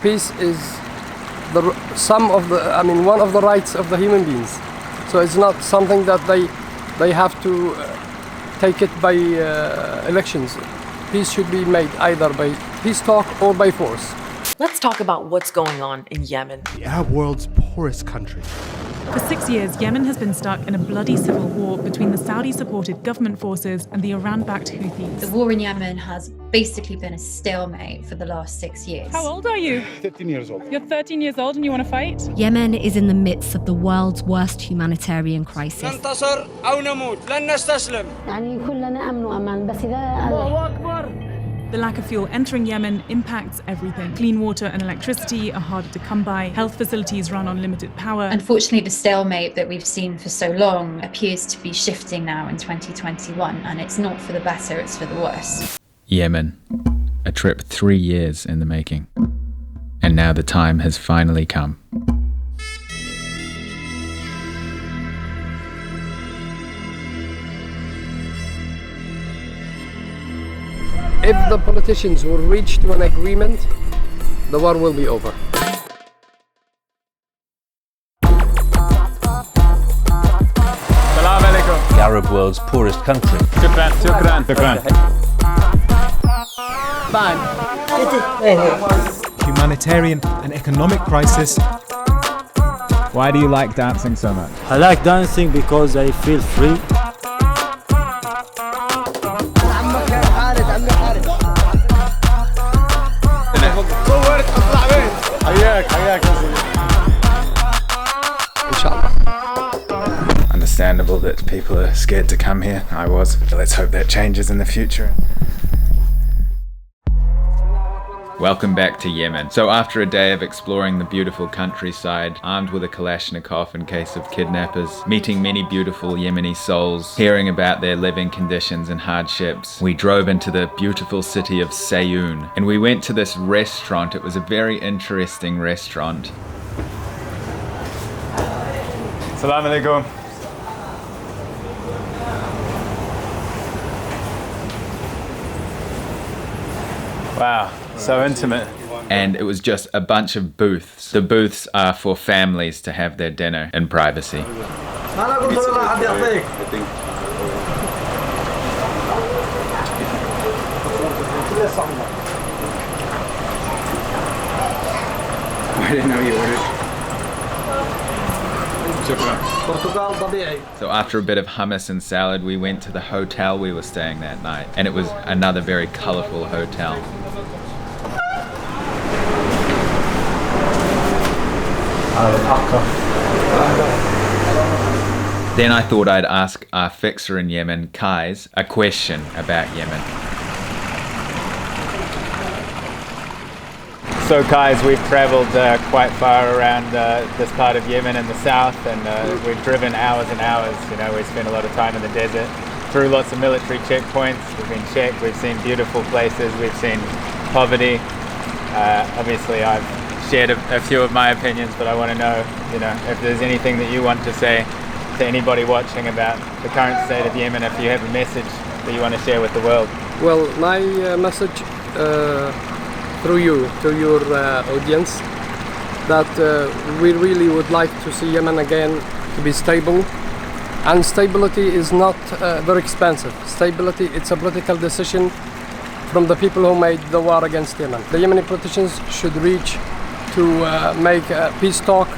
Peace is one of the rights of the human beings. So it's not something that they have to take it by elections. Peace should be made either by peace talk or by force. Let's talk about what's going on in Yemen. The Arab world's poorest country. For 6 years, Yemen has been stuck in a bloody civil war between the Saudi-supported government forces and the Iran-backed Houthis. The war in Yemen has basically been a stalemate for the last 6 years. How old are you? 13 years old. You're 13 years old and you want to fight? Yemen is in the midst of the world's worst humanitarian crisis. The lack of fuel entering Yemen impacts everything. Clean water and electricity are harder to come by. Health facilities run on limited power. Unfortunately, the stalemate that we've seen for so long appears to be shifting now in 2021, and it's not for the better, it's for the worse. Yemen, a trip 3 years in the making. And now the time has finally come. If the politicians will reach to an agreement, the war will be over. Salam alaikum. The Arab world's poorest country. Shukran. Humanitarian and economic crisis. Why do you like dancing so much? I like dancing because I feel free. Understandable that people are scared to come here. I was. Let's hope that changes in the future. Welcome back to Yemen. So after a day of exploring the beautiful countryside, armed with a Kalashnikov in case of kidnappers, meeting many beautiful Yemeni souls, hearing about their living conditions and hardships, we drove into the beautiful city of Sayoun, and we went to this restaurant. It was a very interesting restaurant. Salam alaikum. Wow. So intimate. And it was just a bunch of booths. The booths are for families to have their dinner in privacy. I didn't know you ordered. So after a bit of hummus and salad, we went to the hotel we were staying that night. And it was another very colourful hotel. Then I thought I'd ask our fixer in Yemen, Kais, a question about Yemen. So Kais, we've travelled quite far around this part of Yemen in the south, and we've driven hours and hours. You know, we spent a lot of time in the desert, through lots of military checkpoints. We've been checked, we've seen beautiful places, we've seen poverty. Obviously I've shared a few of my opinions, but I want to know, if there's anything that you want to say to anybody watching about the current state of Yemen, if you have a message that you want to share with the world. Well, my message through you, to your audience, that we really would like to see Yemen again to be stable. And stability is not very expensive. Stability, it's a political decision from the people who made the war against Yemen. The Yemeni politicians should reach to make a peace talk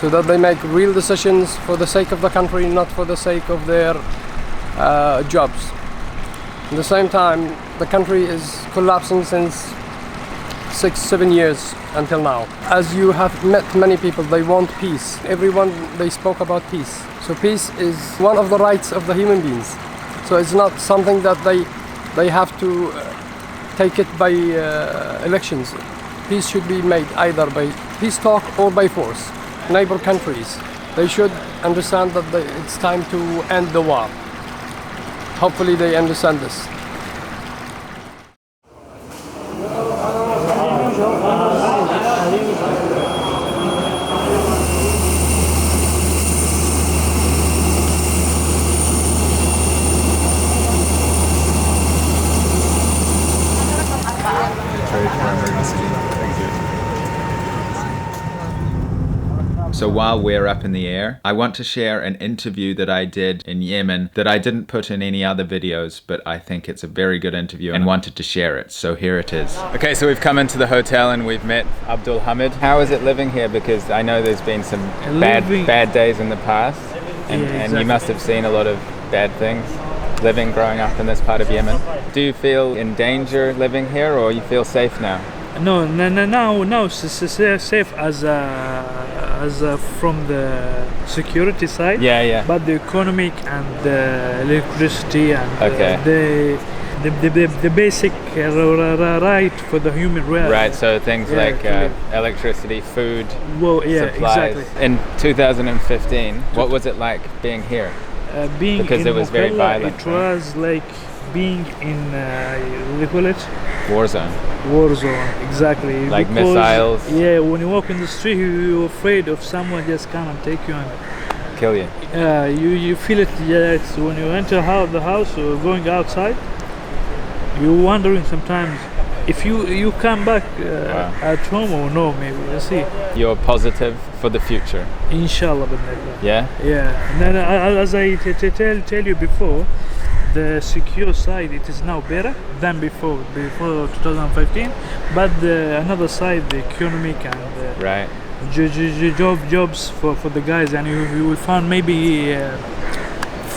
so that they make real decisions for the sake of the country, not for the sake of their jobs. At the same time, the country is collapsing since 6-7 years until now. As you have met many people, they want peace. Everyone, they spoke about peace. So peace is one of the rights of the human beings. So it's not something that they have to take it by elections. Peace should be made either by peace talk or by force. Neighbor countries, they should understand that it's time to end the war. Hopefully they understand this. Trade for emergency. Thank you. So while we're up in the air, I want to share an interview that I did in Yemen that I didn't put in any other videos, but I think it's a very good interview and wanted to share it. So here it is. Okay, so we've come into the hotel and we've met Abdul Hamid. How is it living here? Because I know there's been some bad days in the past, and you must have seen a lot of bad things growing up in this part of Yemen. Do you feel in danger living here, or you feel safe now? No, now it's safe as from the security side. Yeah. But the economic and the electricity and the basic right for the human right. Right, so things like electricity, food, supplies. Exactly. In 2015, what was it like being here? Because it was very violent. It was like being in they call it war zone, exactly, like because, missiles. Yeah, when you walk in the street you're afraid of someone just come and take you and kill you. You feel it. It's when you enter the house or going outside, you're wondering sometimes if you come back at home or no. Maybe we'll see. You're positive for the future, inshallah. Yeah. And then as I tell you before, the secure side, it is now better than before 2015, but another side, the economic and right, jobs for the guys, and you will find maybe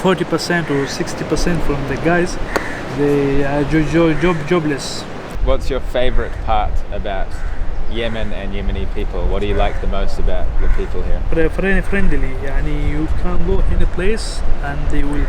40% or 60% from the guys, they are jobless. What's your favorite part about Yemen and Yemeni people? What do you like the most about the people here? Friendly. You can go in a place and they will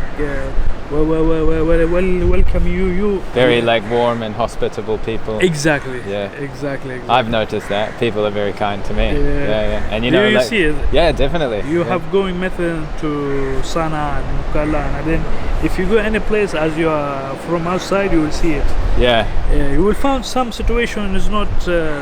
welcome you. Very like warm and hospitable people. Exactly. Yeah. Exactly. I've noticed that people are very kind to me. Yeah. And you know, you see it. Yeah, definitely. You have going method to Sana'a and Mukalla, and then if you go any place as you are from outside, you will see it. Yeah. You will find some situation is not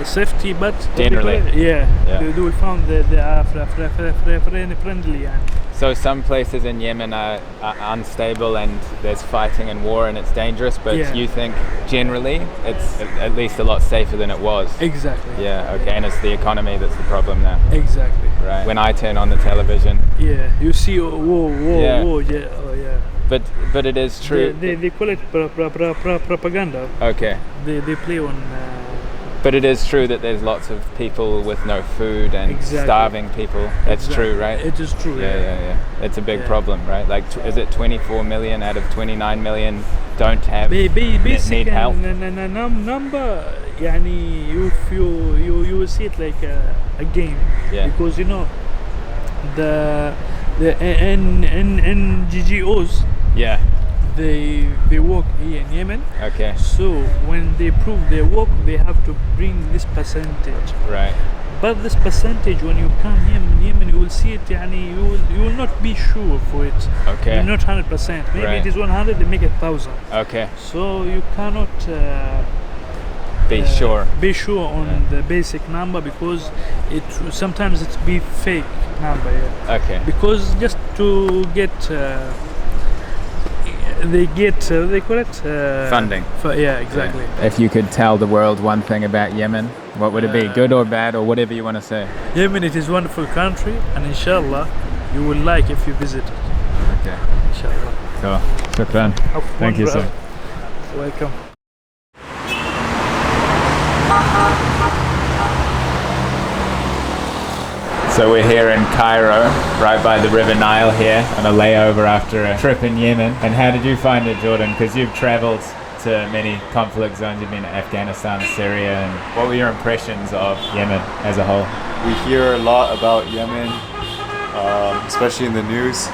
safety, but generally. They will find they are friendly. So some places in Yemen are unstable and there's fighting and war and it's dangerous, but you think generally it's at least a lot safer than it was. Exactly. Yeah, okay, and it's the economy that's the problem now. Exactly. Right. When I turn on the television. Yeah, you see war, But it is true. They call it propaganda. Okay. They play on... But it is true that there's lots of people with no food and starving people. That's true, right? It is true. Yeah. It's a big problem, right? Like, is it 24 million out of 29 million don't have need help? Number, you will see it like a game. Yeah. Because the NGOs. Yeah. They work here in Yemen. Okay. So when they prove their work, they have to bring this percentage. Right. But this percentage, when you come here in Yemen, you will see it. You will not be sure for it. Okay. You're not 100%. Maybe it is 100. They make 1,000. Okay. So you cannot be sure on the basic number, because sometimes it be fake number. Yeah. Okay. Because just to get. They call it funding. Exactly. Yeah. If you could tell the world one thing about Yemen, what would it be? Good or bad, or whatever you want to say? Yemen, it is a wonderful country, and inshallah you will like if you visit it. Okay. Inshallah. Cool. Shukran. Thank you, sir. Welcome. So we're here in Cairo, right by the River Nile here, on a layover after a trip in Yemen. And how did you find it, Jordan? Because you've traveled to many conflict zones. You've been to Afghanistan, Syria, and what were your impressions of Yemen as a whole? We hear a lot about Yemen, especially in the news,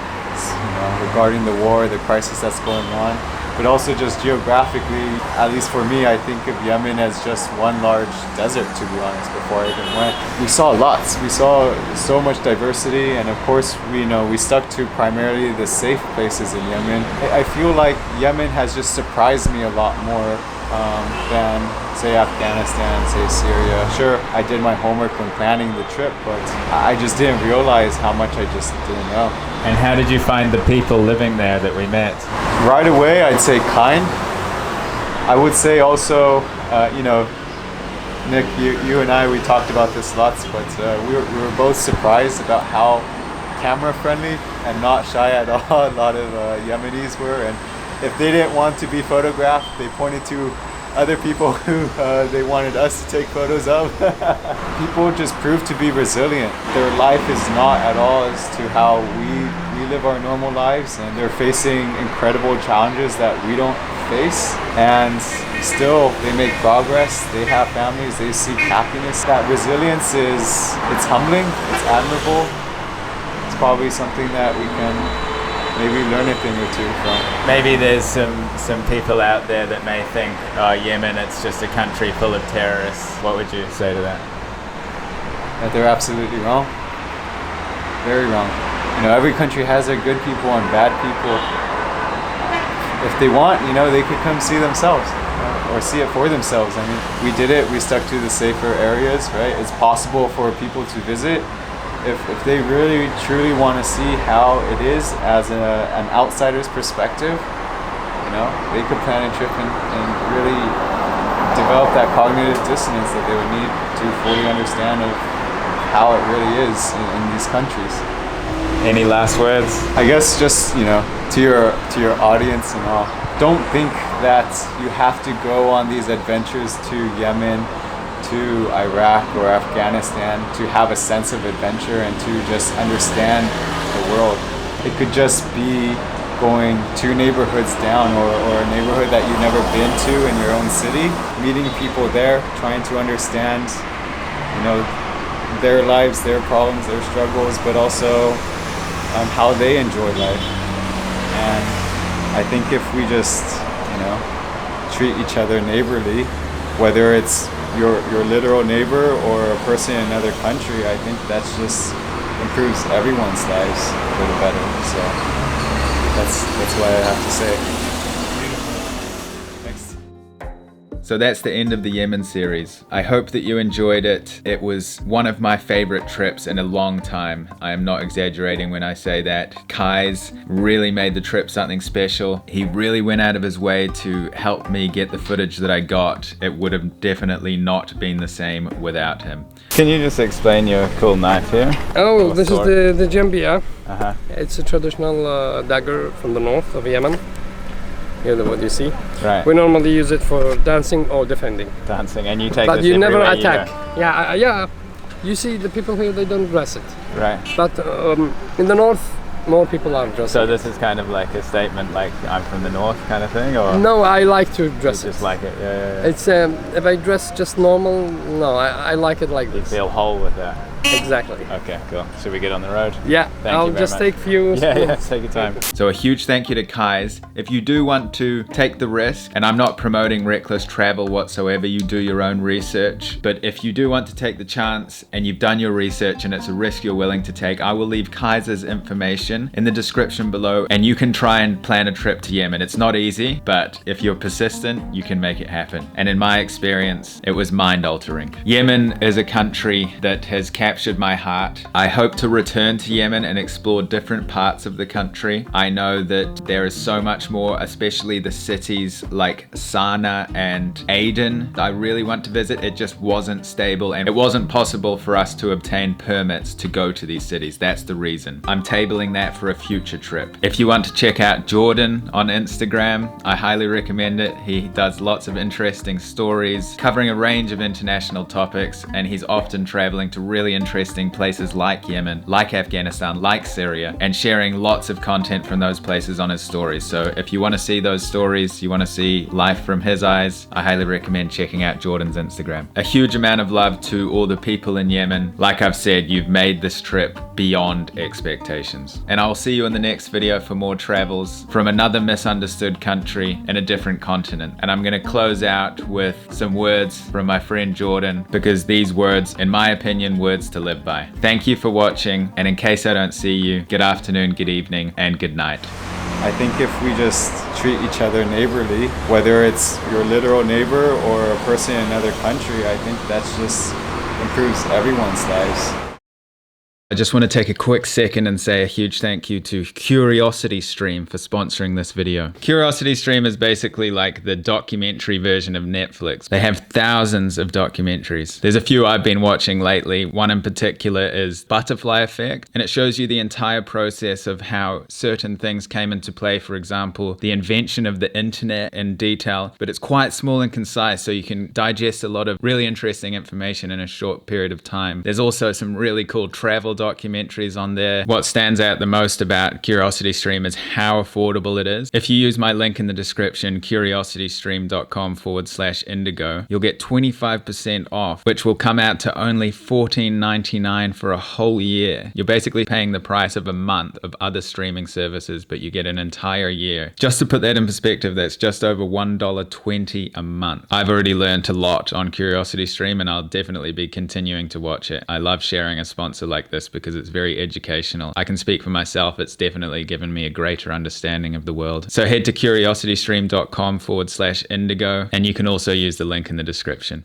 regarding the war, the crisis that's going on. But also just geographically, at least for me, I think of Yemen as just one large desert, to be honest, before I even went. We saw lots. We saw so much diversity, and of course, we stuck to primarily the safe places in Yemen. I feel like Yemen has just surprised me a lot more than, say, Afghanistan, say, Syria. Sure, I did my homework when planning the trip, but I just didn't realize how much I just didn't know. And how did you find the people living there that we met? Right away, I'd say kind. I would say also, Nick, you and I, we talked about this lots, but we were both surprised about how camera friendly and not shy at all a lot of Yemenis were. And if they didn't want to be photographed, they pointed to other people who they wanted us to take photos of. People just prove to be resilient. Their life is not at all as to how we live our normal lives, and they're facing incredible challenges that we don't face, and still they make progress. They have families, they seek happiness. That resilience it's humbling, it's admirable. It's probably something that we can maybe learn a thing or two from. Maybe there's some people out there that may think, oh, Yemen, it's just a country full of terrorists. What would you say to that? That they're absolutely wrong. Very wrong. You know, every country has their good people and bad people. If they want, you know, they could come see themselves or see it for themselves. I mean, we did it. We stuck to the safer areas, right? It's possible for people to visit. If they really truly want to see how it is as an outsider's perspective, you know, they could plan a trip and really develop that cognitive dissonance that they would need to fully understand of how it really is in these countries. Any last words? I guess just, you know, to your audience and all, don't think that you have to go on these adventures to Yemen, to Iraq or Afghanistan to have a sense of adventure and to just understand the world. It could just be going 2 neighborhoods down or a neighborhood that you've never been to in your own city, meeting people there, trying to understand, you know, their lives, their problems, their struggles, but also how they enjoy life. And I think if we just, you know, treat each other neighborly, whether it's your literal neighbor or a person in another country, I think that's just improves everyone's lives for the better. So that's what I have to say. So that's the end of the Yemen series. I hope that you enjoyed it. It was one of my favorite trips in a long time. I am not exaggerating when I say that. Kai's really made the trip something special. He really went out of his way to help me get the footage that I got. It would have definitely not been the same without him. Can you just explain your cool knife here? Oh, this sword? is the jambia. Uh-huh. It's a traditional dagger from the north of Yemen. Here's what you see. Right. We normally use it for dancing or defending. Dancing, and you take but this you never everywhere attack. you go. Yeah, yeah. You see the people here, they don't dress it. Right. But in the north, more people are dressing. So this is kind of like a statement, like I'm from the north, kind of thing, or? No, I like to dress you it. Just like it, yeah. It's if I dress just normal, no, I like it like this. You feel whole with that. Exactly. Okay, cool. Should we get on the road? Yeah, I'll just take few. Yeah, take your time. So a huge thank you to Kai's. If you do want to take the risk, and I'm not promoting reckless travel whatsoever, you do your own research. But if you do want to take the chance and you've done your research and it's a risk you're willing to take, I will leave Kai's information in the description below, and you can try and plan a trip to Yemen. It's not easy, but if you're persistent, you can make it happen. And in my experience, it was mind-altering. Yemen is a country that has captured my heart. I hope to return to Yemen and explore different parts of the country. I know that there is so much more, especially the cities like Sana'a and Aden. I really want to visit. It just wasn't stable, and it wasn't possible for us to obtain permits to go to these cities. That's the reason. I'm tabling that for a future trip. If you want to check out Jordan on Instagram, I highly recommend it. He does lots of interesting stories covering a range of international topics, and he's often traveling to really interesting places like Yemen, like Afghanistan, like Syria, and sharing lots of content from those places on his stories. So if you want to see those stories, you want to see life from his eyes, I highly recommend checking out Jordan's Instagram. A huge amount of love to all the people in Yemen. Like I've said, you've made this trip beyond expectations. And I'll see you in the next video for more travels from another misunderstood country in a different continent. And I'm going to close out with some words from my friend Jordan, because these words, in my opinion, words to live by. Thank you for watching, and in case I don't see you, good afternoon, good evening, and good night. I think if we just treat each other neighborly, whether it's your literal neighbor or a person in another country, I think that's just improves everyone's lives. I just want to take a quick second and say a huge thank you to CuriosityStream for sponsoring this video. CuriosityStream is basically like the documentary version of Netflix. They have thousands of documentaries. There's a few I've been watching lately. One in particular is Butterfly Effect, and it shows you the entire process of how certain things came into play. For example, the invention of the internet in detail, but it's quite small and concise, so you can digest a lot of really interesting information in a short period of time. There's also some really cool travel documentaries on there. What stands out the most about CuriosityStream is how affordable it is. If you use my link in the description, curiositystream.com/indigo, you'll get 25% off, which will come out to only $14.99 for a whole year. You're basically paying the price of a month of other streaming services, but you get an entire year. Just to put that in perspective, that's just over $1.20 a month. I've already learned a lot on CuriosityStream, and I'll definitely be continuing to watch it. I love sharing a sponsor like this because it's very educational. I can speak for myself, it's definitely given me a greater understanding of the world. So head to curiositystream.com/indigo, and you can also use the link in the description.